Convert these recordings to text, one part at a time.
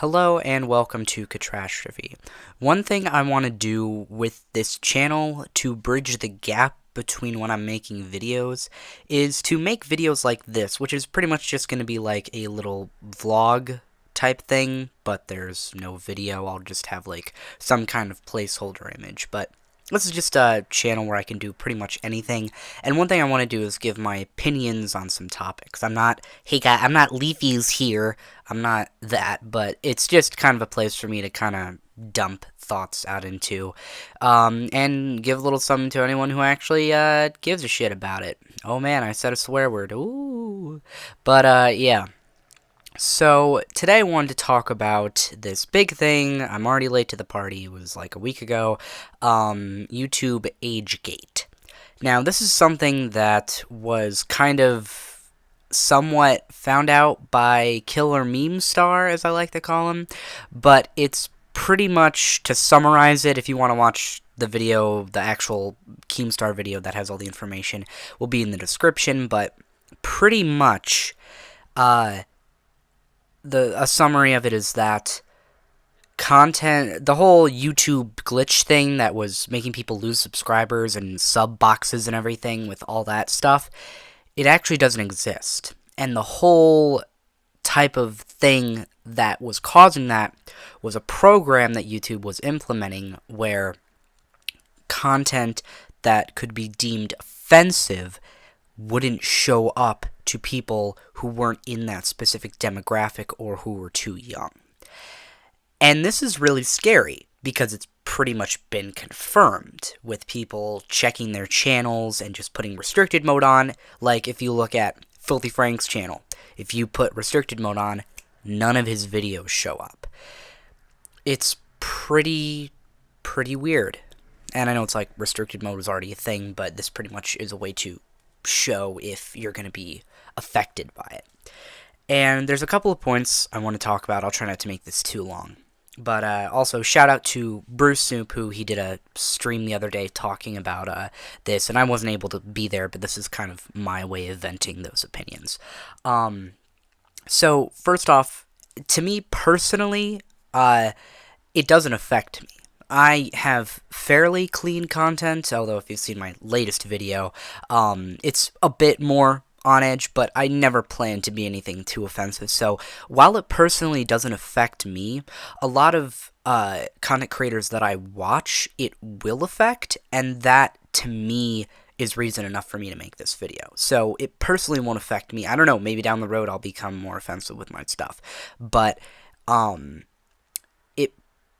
Hello and welcome to Catastrophe. One thing I want to do with this channel to bridge the gap between when I'm making videos is to make videos like this, which is pretty much just going to be like a little vlog type thing, but there's no video. I'll just have like some kind of placeholder image, but this is just a channel where I can do pretty much anything, and one thing I want to do is give my opinions on some topics. I'm not Leafy's here, I'm not that, but it's just kind of a place for me to kind of dump thoughts out into, and give a little something to anyone who actually, gives a shit about it. Oh man, I said a swear word, ooh. But, yeah. So, today I wanted to talk about this big thing. I'm already late to the party. It was like a week ago. YouTube AgeGate. Now, this is something that was kind of somewhat found out by Killer Meme Star, as I like to call him. But it's pretty much, to summarize it, if you want to watch the video, the actual Keemstar video that has all the information, will be in the description. But pretty much, a summary of it is that the whole YouTube glitch thing that was making people lose subscribers and sub boxes and everything with all that stuff, it actually doesn't exist. And the whole type of thing that was causing that was a program that YouTube was implementing where content that could be deemed offensive wouldn't show up to people who weren't in that specific demographic or who were too young. And this is really scary because it's pretty much been confirmed with people checking their channels and just putting restricted mode on. Like if you look at Filthy Frank's channel, if you put restricted mode on, none of his videos show up. It's pretty weird. And I know it's like restricted mode was already a thing, but this pretty much is a way to show if you're going to be affected by it. And there's a couple of points I want to talk about. I'll try not to make this too long. But also, shout out to Bruce Snoop, who he did a stream the other day talking about this, and I wasn't able to be there, but this is kind of my way of venting those opinions. So, first off, to me personally, it doesn't affect me. I have fairly clean content, although if you've seen my latest video, it's a bit more on edge, but I never plan to be anything too offensive. So while it personally doesn't affect me, a lot of content creators that I watch, it will affect, and that to me is reason enough for me to make this video. So it personally won't affect me. I don't know, maybe down the road I'll become more offensive with my stuff, but it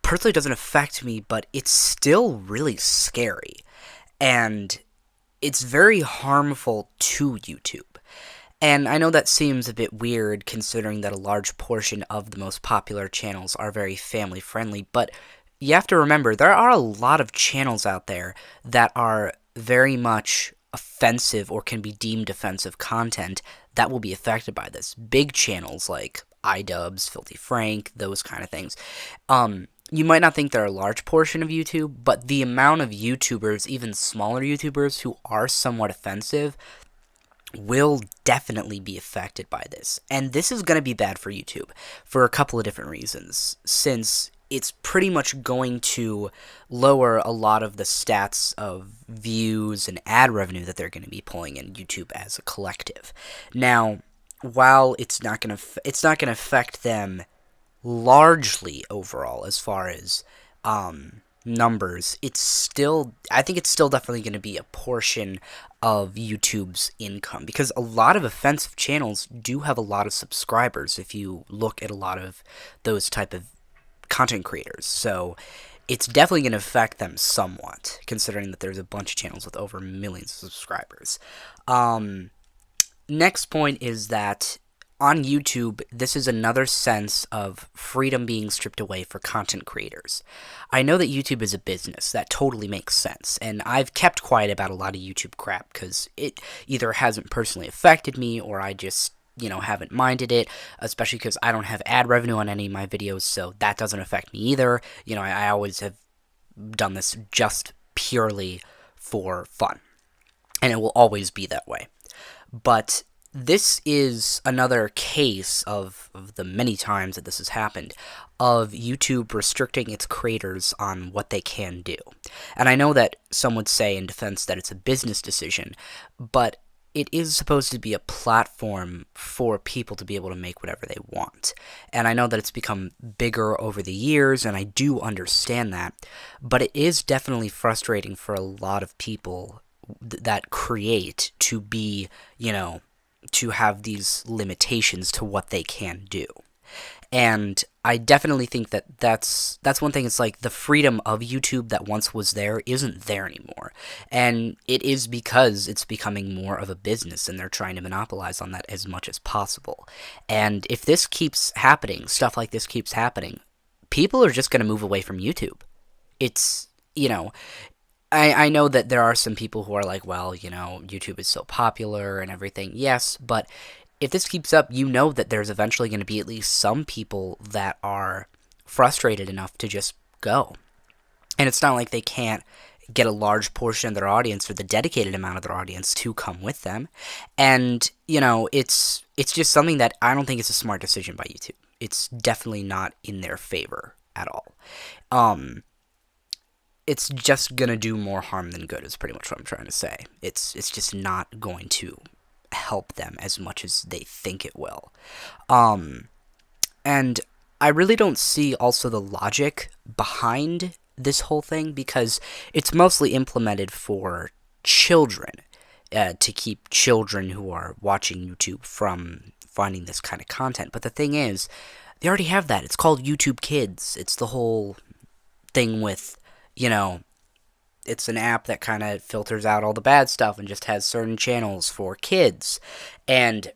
personally doesn't affect me, but it's still really scary, and it's very harmful to YouTube. And I know that seems a bit weird considering that a large portion of the most popular channels are very family friendly, but you have to remember there are a lot of channels out there that are very much offensive or can be deemed offensive content that will be affected by this. Big channels like iDubbbz, Filthy Frank, those kind of things. You might not think they're a large portion of YouTube, but the amount of YouTubers, even smaller YouTubers, who are somewhat offensive will definitely be affected by this. And this is going to be bad for YouTube for a couple of different reasons, since it's pretty much going to lower a lot of the stats of views and ad revenue that they're going to be pulling in YouTube as a collective. Now, while it's not going to affect them largely overall as far as numbers, I think it's still definitely going to be a portion of YouTube's income, because a lot of offensive channels do have a lot of subscribers if you look at a lot of those type of content creators. So it's definitely going to affect them somewhat, considering that there's a bunch of channels with over millions of subscribers. Next point is that on YouTube, this is another sense of freedom being stripped away for content creators. I know that YouTube is a business. That totally makes sense. And I've kept quiet about a lot of YouTube crap because it either hasn't personally affected me or I just, haven't minded it, especially because I don't have ad revenue on any of my videos, so that doesn't affect me either. I always have done this just purely for fun. And it will always be that way. But this is another case of the many times that this has happened, of YouTube restricting its creators on what they can do. And I know that some would say in defense that it's a business decision, but it is supposed to be a platform for people to be able to make whatever they want. And I know that it's become bigger over the years, and I do understand that, but it is definitely frustrating for a lot of people that create to be, to have these limitations to what they can do. And I definitely think that that's one thing. It's like the freedom of YouTube that once was there isn't there anymore. And it is because it's becoming more of a business and they're trying to monopolize on that as much as possible. And if this keeps happening, stuff like this keeps happening, people are just going to move away from YouTube. It's, I know that there are some people who are like, well, YouTube is so popular and everything. Yes, but if this keeps up, you know that there's eventually going to be at least some people that are frustrated enough to just go. And it's not like they can't get a large portion of their audience or the dedicated amount of their audience to come with them. And, it's just something that I don't think is a smart decision by YouTube. It's definitely not in their favor at all. It's just going to do more harm than good is pretty much what I'm trying to say. It's just not going to help them as much as they think it will. And I really don't see also the logic behind this whole thing, because it's mostly implemented for children, to keep children who are watching YouTube from finding this kind of content. But the thing is, they already have that. It's called YouTube Kids. It's the whole thing with, it's an app that kind of filters out all the bad stuff and just has certain channels for kids. And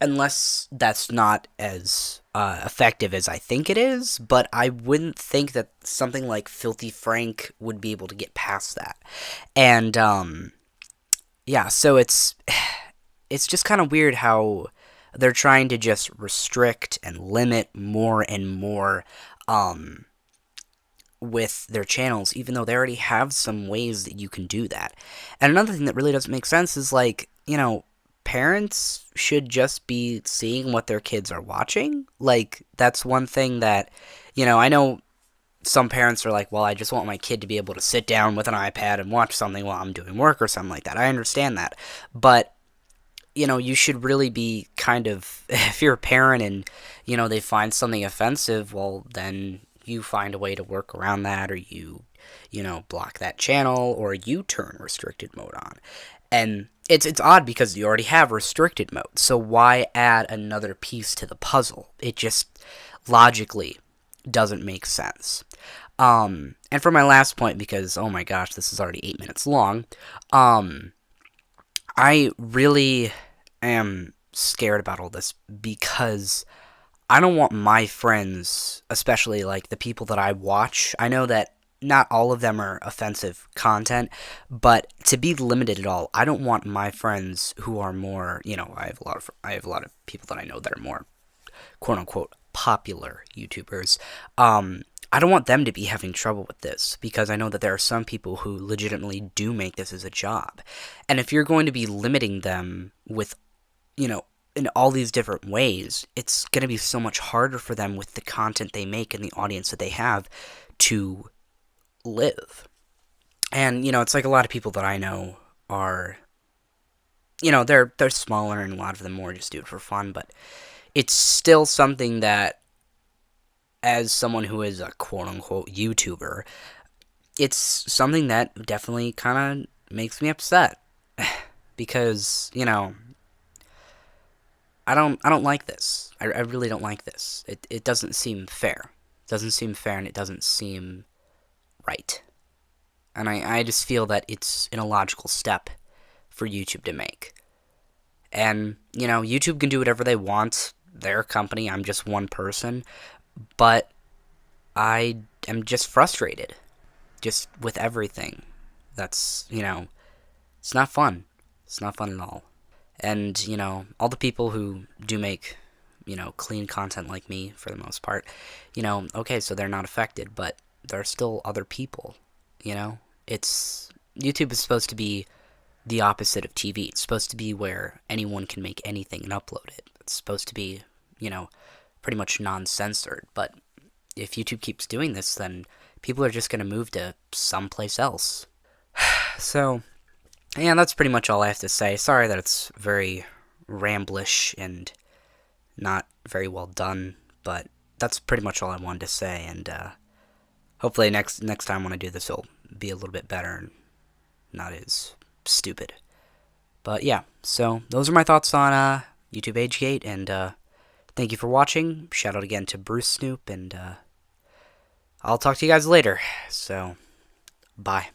unless that's not as effective as I think it is, but I wouldn't think that something like Filthy Frank would be able to get past that. And, yeah, so it's just kind of weird how they're trying to just restrict and limit more and more, with their channels, even though they already have some ways that you can do that. And another thing that really doesn't make sense is, like, parents should just be seeing what their kids are watching. Like, that's one thing that, I know some parents are like, well, I just want my kid to be able to sit down with an iPad and watch something while I'm doing work or something like that. I understand that. But, you should really be kind of, if you're a parent and, they find something offensive, well, then you find a way to work around that, or you block that channel, or you turn restricted mode on. And it's odd because you already have restricted mode, so why add another piece to the puzzle? It just logically doesn't make sense. And for my last point, because, oh my gosh, this is already 8 minutes long, I really am scared about all this because I don't want my friends, especially like the people that I watch, I know that not all of them are offensive content, but to be limited at all, I don't want my friends who are more, I have a lot of people that I know that are more quote unquote popular YouTubers. I don't want them to be having trouble with this, because I know that there are some people who legitimately do make this as a job. And if you're going to be limiting them with, in all these different ways, it's going to be so much harder for them with the content they make and the audience that they have to live. And, it's like a lot of people that I know are, they're smaller, and a lot of them more just do it for fun, but it's still something that, as someone who is a quote-unquote YouTuber, it's something that definitely kind of makes me upset. Because, I don't like this. I really don't like this. It doesn't seem fair. It doesn't seem fair, and it doesn't seem right. And I just feel that it's an illogical step for YouTube to make. And, YouTube can do whatever they want. They're a company. I'm just one person. But I am just frustrated. Just with everything. That's, it's not fun. It's not fun at all. And, all the people who do make, clean content like me, for the most part, okay, so they're not affected, but there are still other people, YouTube is supposed to be the opposite of TV. It's supposed to be where anyone can make anything and upload it. It's supposed to be, pretty much non-censored. But if YouTube keeps doing this, then people are just going to move to someplace else. So, yeah, that's pretty much all I have to say. Sorry that it's very ramblish and not very well done, but that's pretty much all I wanted to say, and hopefully next time when I do this, it'll be a little bit better and not as stupid. But yeah, so those are my thoughts on YouTube AgeGate, and thank you for watching. Shout out again to Bruce Snoop, and I'll talk to you guys later. So, bye.